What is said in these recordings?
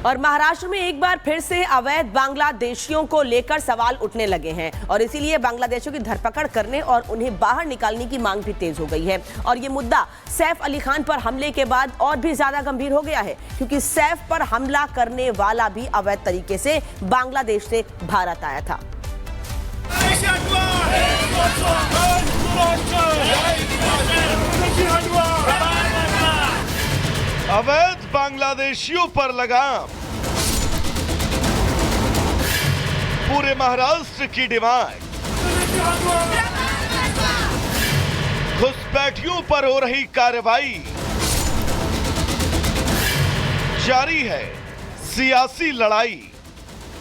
और महाराष्ट्र में एक बार फिर से अवैध बांग्लादेशियों को लेकर सवाल उठने लगे हैं और इसीलिए बांग्लादेशियों की धरपकड़ करने और उन्हें बाहर निकालने की मांग भी तेज हो गई है। और ये मुद्दा सैफ अली खान पर हमले के बाद और भी ज्यादा गंभीर हो गया है, क्योंकि सैफ पर हमला करने वाला भी अवैध तरीके से बांग्लादेश से भारत आया था। अवैध बांग्लादेशियों पर लगाम, पूरे महाराष्ट्र की डिमांड। घुसपैठियों पर हो रही कार्रवाई, जारी है सियासी लड़ाई।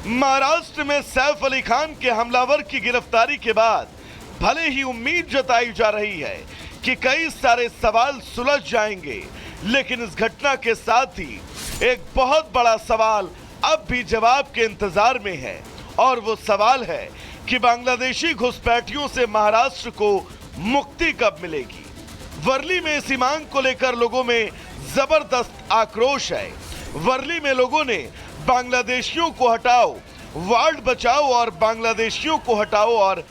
महाराष्ट्र में सैफ अली खान के हमलावर की गिरफ्तारी के बाद भले ही उम्मीद जताई जा रही है कि कई सारे सवाल सुलझ जाएंगे, लेकिन इस घटना के साथ ही एक बहुत बड़ा सवाल अब भी जवाब के इंतजार में है, और वो सवाल है कि बांग्लादेशी घुसपैठियों से महाराष्ट्र को मुक्ति कब मिलेगी। वर्ली में इसी मांग को लेकर लोगों में जबरदस्त आक्रोश है। वर्ली में लोगों ने बांग्लादेशियों को हटाओ, वार्ड बचाओ और बांग्लादेशियों को हटाओ और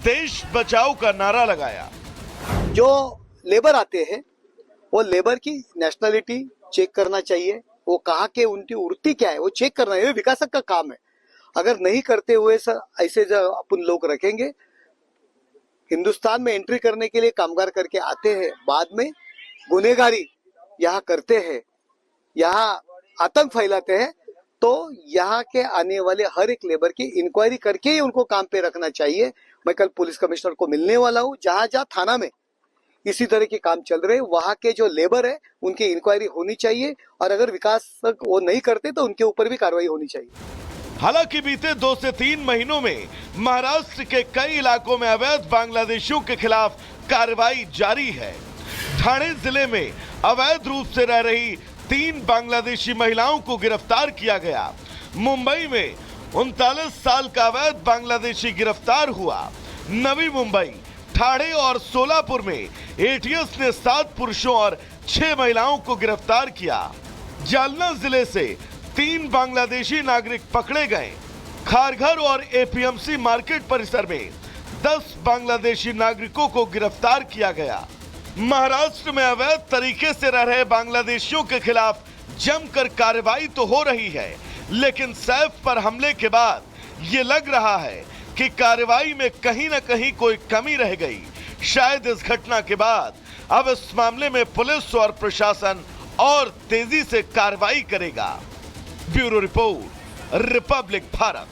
देश बचाओ का नारा लगाया। जो लेबर आते हैं वो लेबर की नेशनलिटी चेक करना चाहिए, वो कहाँ के उनकी वृत्ति क्या है वो चेक करना है, विकासक का काम है। अगर नहीं करते हुए ऐसे जो अपन लोग रखेंगे, हिंदुस्तान में एंट्री करने के लिए कामगार करके आते हैं, बाद में गुनहगारी यहाँ करते हैं, यहाँ आतंक फैलाते हैं, तो यहाँ के आने वाले हर एक लेबर की इंक्वायरी करके ही उनको काम पे रखना चाहिए। मैं कल पुलिस कमिश्नर को मिलने वाला हूँ। जहाँ जहाँ थाना में इसी तरह के काम चल रहे, वहाँ के जो लेबर है उनकी इंक्वायरी होनी चाहिए, और अगर विकासक वो नहीं करते तो उनके ऊपर भी कार्रवाई होनी चाहिए। हालांकि बीते 2 से 3 महीनों में महाराष्ट्र के कई इलाकों में अवैध बांग्लादेशियों के खिलाफ कार्रवाई जारी है। ठाणे जिले में अवैध रूप से रह रही 3 बांग्लादेशी महिलाओं को गिरफ्तार किया गया। मुंबई में 39 साल का अवैध बांग्लादेशी गिरफ्तार हुआ। नवी मुंबई, ठाणे और सोलापुर में एटीएस ने 7 पुरुषों और 6 महिलाओं को गिरफ्तार किया। जालना जिले से 3 बांग्लादेशी नागरिक पकड़े गए। खारघर और एपीएमसी मार्केट परिसर में 10 बांग्लादेशी नागरिकों को गिरफ्तार किया गया। महाराष्ट्र में अवैध तरीके से रह रहे बांग्लादेशियों के खिलाफ जमकर कार्रवाई तो हो रही है, लेकिन सैफ पर हमले के बाद ये लग रहा है कि कार्रवाई में कहीं न कहीं कोई कमी रह गई। शायद इस घटना के बाद अब इस मामले में पुलिस और प्रशासन और तेजी से कार्रवाई करेगा। Bureau report, Republic Bharat.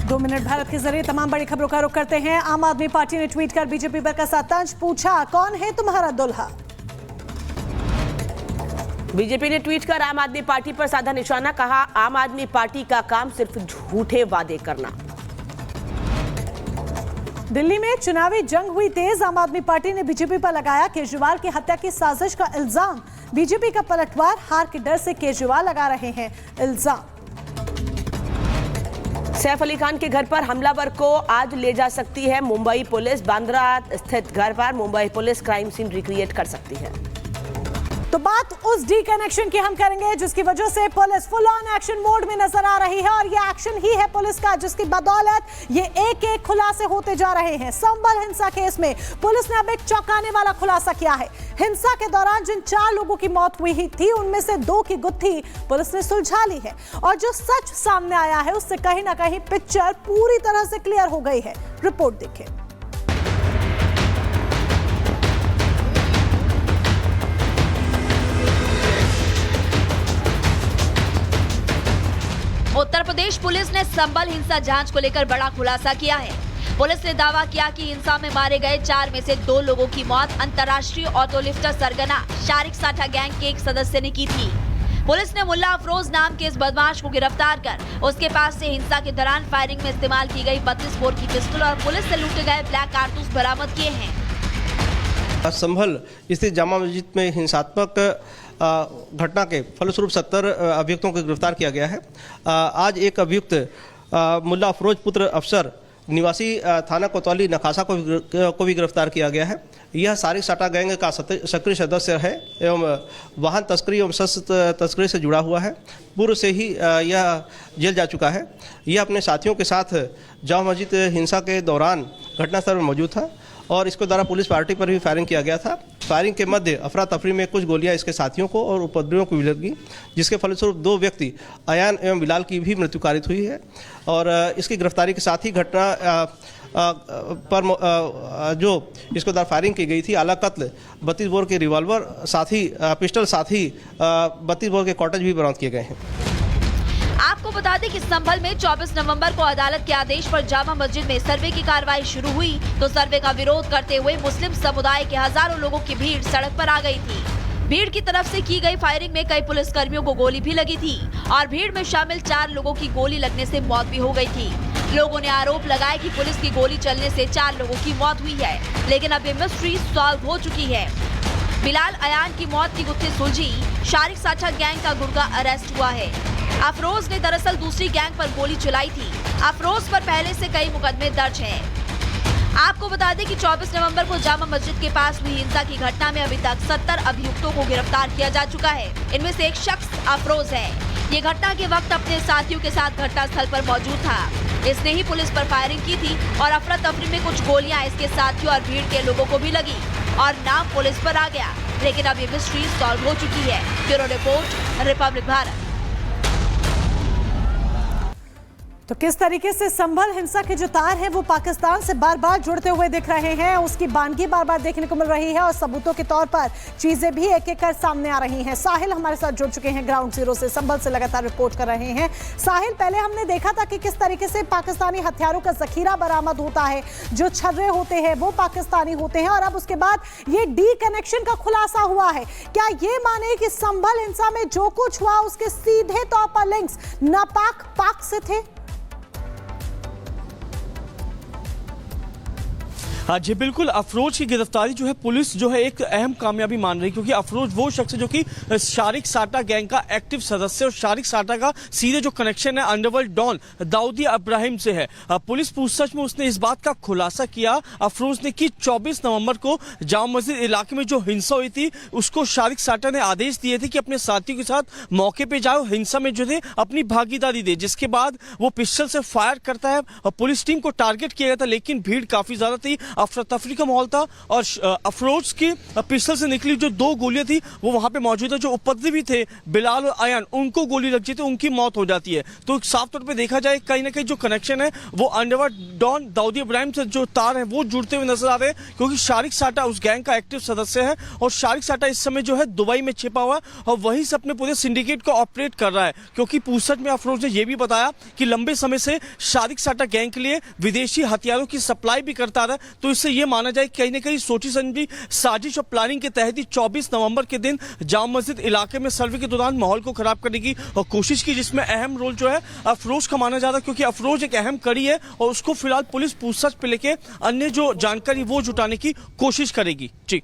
दो मिनट भारत के जरिए तमाम बड़ी खबरों का रुख करते हैं। आम आदमी पार्टी ने ट्वीट कर बीजेपी पर कसा तंज, पूछा कौन है तुम्हारा दुल्हा। बीजेपी ने ट्वीट कर आम आदमी पार्टी पर साधा निशाना, कहा आम आदमी पार्टी का काम सिर्फ झूठे वादे करना। दिल्ली में चुनावी जंग हुई तेज, आम आदमी पार्टी ने बीजेपी पर लगाया केजरीवाल की हत्या की साजिश का इल्जाम। बीजेपी का पलटवार, हार के डर से केजरीवाल लगा रहे हैं इल्जाम। सैफ अली खान के घर पर हमलावर को आज ले जा सकती है मुंबई पुलिस। बांद्रा स्थित घर पर Mumbai police crime scene recreate कर सकती है। तो बात उस डी कनेक्शन की हम करेंगे जिसकी वजह से police full on action mode में नजर आ रही है, और ये एक्शन ही है पुलिस का जिसकी बदौलत ये एक एक खुलासे होते जा रहे हैं। संभल हिंसा केस में पुलिस ने अब एक चौंकाने वाला खुलासा किया है। हिंसा के दौरान जिन 4 लोगों की मौत हुई थी उनमें से 2 की गुत्थी पुलिस ने सुलझा ली है, और जो सच सामने आया है उससे कहीं ना कहीं पिक्चर पूरी तरह से क्लियर हो गई है। रिपोर्ट देखिए। उत्तर प्रदेश पुलिस ने संभल हिंसा जांच को लेकर बड़ा खुलासा किया है। पुलिस ने दावा किया कि हिंसा में मारे गए 4 में से 2 लोगों की मौत अंतर्राष्ट्रीय ऑटो लिफ्टर सरगना शारिक साठा गैंग के एक सदस्य ने की थी। पुलिस ने मुल्ला अफरोज नाम के इस बदमाश को गिरफ्तार कर उसके पास से हिंसा के दौरान फायरिंग में इस्तेमाल की गई 32 बोर की पिस्टल और पुलिस से लूटे गए ब्लैक कारतूस बरामद किए हैं। संभल स्थित जामा मस्जिद में हिंसात्मक घटना के फलस्वरूप 70 अभियुक्तों को गिरफ्तार किया गया है। आज एक अभियुक्त मुल्ला अफरोज पुत्र अफसर निवासी थाना कोतवाली नखासा को भी गिरफ्तार किया गया है। यह शारिक साटा गैंग का सक्रिय सदस्य है एवं वाहन तस्करी एवं शस्त्र तस्करी से जुड़ा हुआ है। पूर्व से ही यह जेल जा चुका है। यह अपने साथियों के साथ जामा मस्जिद हिंसा के दौरान घटनास्थल पर मौजूद था और इसके द्वारा पुलिस पार्टी पर भी फायरिंग किया गया था। फायरिंग के मध्य अफरा तफरी में कुछ गोलियां इसके साथियों को और उपद्रवियों को भी लगी, जिसके फलस्वरूप 2 व्यक्ति अयान एवं बिलाल की भी मृत्यु कारित हुई है। और इसकी गिरफ्तारी के साथ ही घटना पर जो इसके द्वारा फायरिंग की गई थी आला कत्ल 32 बोर के रिवॉल्वर साथ ही पिस्टल साथ ही 32 बोर के कॉटेज भी बरामद किए गए हैं। आपको बता दें कि संभल में 24 नवंबर को अदालत के आदेश पर जामा मस्जिद में सर्वे की कार्रवाई शुरू हुई तो सर्वे का विरोध करते हुए मुस्लिम समुदाय के हजारों लोगों की भीड़ सड़क पर आ गई थी। भीड़ की तरफ से की गई फायरिंग में कई पुलिसकर्मियों को गोली भी लगी थी और भीड़ में शामिल 4 लोगों की गोली लगने से मौत भी हो गई थी। लोगों ने आरोप लगाया कि पुलिस की गोली चलने से 4 लोगों की मौत हुई है, लेकिन अब ये मिस्ट्री सॉल्व हो चुकी है। बिलाल अयान की मौत की गुत्थी सुलझी, शारिक साठा गैंग का गुर्गा अरेस्ट हुआ है। अफरोज ने दरअसल दूसरी गैंग पर गोली चलाई थी। अफरोज पर पहले से कई मुकदमे दर्ज हैं। आपको बता दें कि 24 नवंबर को जामा मस्जिद के पास हुई हिंसा की घटना में अभी तक 70 अभियुक्तों को गिरफ्तार किया जा चुका है। इनमें से एक शख्स अफरोज है। ये घटना के वक्त अपने साथियों के साथ घटनास्थल पर मौजूद था। इसने ही पुलिस पर फायरिंग की थी और अफरा तफरी में कुछ गोलियां इसके साथियों और भीड़ के लोगों को भी लगी और नाम पुलिस पर आ गया। लेकिन अब ये मिस्ट्री सॉल्व हो चुकी है। Bureau report, Republic Bharat. तो किस तरीके से संभल हिंसा के जो तार हैं वो पाकिस्तान से बार बार जुड़ते हुए दिख रहे हैं, उसकी बानगी बार बार देखने को मिल रही है और सबूतों के तौर पर चीजें भी एक एक कर सामने आ रही हैं। साहिल हमारे साथ जुड़ चुके हैं ग्राउंड जीरो से, संभल से लगातार रिपोर्ट कर रहे हैं। साहिल, पहले हमने देखा था कि किस तरीके से पाकिस्तानी हथियारों का जखीरा बरामद होता है, जो छर्रे होते हैं वो पाकिस्तानी होते हैं और अब उसके बाद ये डी कनेक्शन का खुलासा हुआ है। क्या ये माने कि संभल हिंसा में जो कुछ हुआ उसके सीधे तौर पर लिंक्स नापाक पाक से थे? हाँ जी बिल्कुल, अफरोज की गिरफ्तारी जो है पुलिस जो है एक अहम कामयाबी मान रही है, क्योंकि अफरोज वो शख्स है जो कि शारिक साटा गैंग का एक्टिव सदस्य और शारिक साटा का सीधे जो कनेक्शन है अंडरवर्ल्ड डॉन दाऊदी इब्राहिम से है। पुलिस पूछताछ में उसने इस बात का खुलासा किया अफरोज ने कि 24 नवंबर को जामा मस्जिद इलाके में जो हिंसा हुई थी उसको शारिक साटा ने आदेश दिए थे कि अपने साथियों के साथ मौके पे जाओ, हिंसा में जो थे अपनी भागीदारी दे, जिसके बाद वो पिस्टल से फायर करता है और पुलिस टीम को टारगेट किया गया था, लेकिन भीड़ काफी ज्यादा थी, अफरा तफरी का माहौल था और अफरोज की पिस्टल से निकली जो 2 गोलियां थी वो वहां पे मौजूद है। जो उपद्रवी थे बिलाल और अयान, उनको गोली लग जाती है, उनकी मौत हो जाती है। तो साफ तौर पे देखा जाए कहीं ना कहीं जो कनेक्शन है वो अंडरवर्ल्ड डॉन दाऊदी इब्राहिम से जो तार है वो जुड़ते हुए नजर आ रहे हैं, क्योंकि शारिक साटा उस गैंग का एक्टिव सदस्य है और शारिक साटा इस समय जो है दुबई में छिपा हुआ है और वहीं से अपने पूरे सिंडिकेट को ऑपरेट कर रहा है। क्योंकि पूछताछ में अफरोज ने यह भी बताया कि लंबे समय से शारिक साटा गैंग के लिए विदेशी हथियारों की सप्लाई भी करता रहा, तो इससे यह माना जाए कहीं ना कहीं सोची समझी साजिश और प्लानिंग के तहत ही 24 नवंबर के दिन जामा मस्जिद इलाके में सर्वे के दौरान माहौल को खराब करने की कोशिश की, जिसमें अहम रोल जो है अफरोज का माना जा रहा है, क्योंकि अफरोज एक अहम कड़ी है और उसको फिलहाल पुलिस पूछताछ पे लेके अन्य जो जानकारी वो जुटाने की कोशिश करेगी। जी।